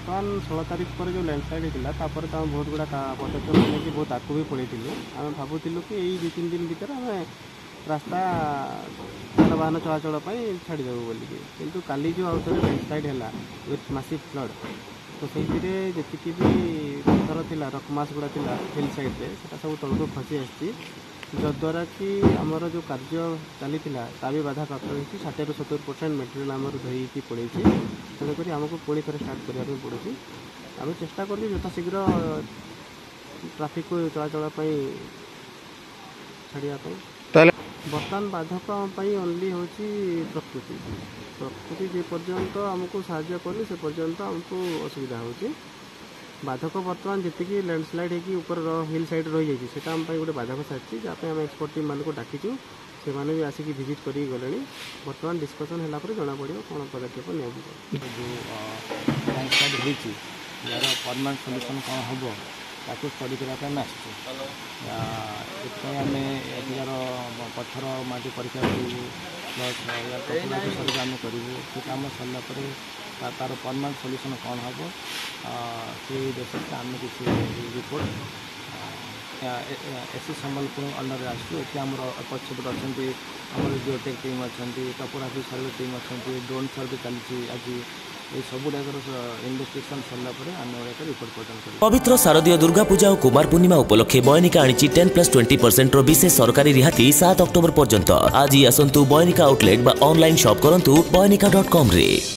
बर्तमान 16 तारीख पर जो लैंडस्लाइड होता है बहुत गुड़ा पदक्षेप नहीं बहुत आगू भी पड़ेलु आम भावुलु कि यही 2-3 दिन भर आम रास्ता यानवाहन चलाचल छाड़देव बोलिकी किंतु काली जो आउ थे लैंडस्लाइड है विथ मासिव फ्लड तो से जी भी पत्थर था रकमास गुड़ा था हिल सैड्रे से सब तौक खसी आसी जद्वारा कि आमर जो कार्य चली भी बाधा प्राप्त होती 60-70% मेटेरियल आमर धोईकी पड़े तेणुक आमको पुणी थे स्टार्ट करने पड़ू आम चेष्टा कर यथाशीघ्र ट्राफिक को चलाचल छाड़ापी बर्तमान बाधक ओनली हूँ प्रकृति प्रकृति जे पर्यंत आमको साहाय्य करनी से पर्यंत आमको असुविधा होची बाधक बर्तमान जी लैंडस्लाइड होकर हिल साइड रही जाइए आम गोटे बाधक सारी जहाँ आम एक्सपर्ट टीम मानक डाकीचु से मैंने भी आसिक विजिट कर गले बर्तमान डिस्कसन है जना पड़ो कौन पदक्षेप नि जो लैंडस्लाइड होती यार परमानेंट सल्यूशन कौन हम ताकू स्टडी करने आम यार पत्थर माटी परीक्षा करूँ प्लस यार सर्वे आम करूँ से कम सरला तार परमानेंट सल्यूशन कौन हम से बेसिस आम किसी रिपोर्ट एससी संबलपुर अंडर आमर पछपट अच्छा आम जियोटेक टीम अच्छा टपोग्राफी सर्वे टीम अच्छा ड्रोन सर्वे चलती आज इन्वेस्टिगेशन सरला आम रिपोर्ट प्रदान कर पवित्र शारदीय दुर्गा पूजा और कुमार पूर्णिमा उपलक्षे बयनिका आनी 10+20% विशेष सरकारी रिहाती 7 अक्टोबर पर्यंत आज ही आसतु बयनिका आउटलेट बा ऑनलाइन शॉप करंतु बयनिका.com रे।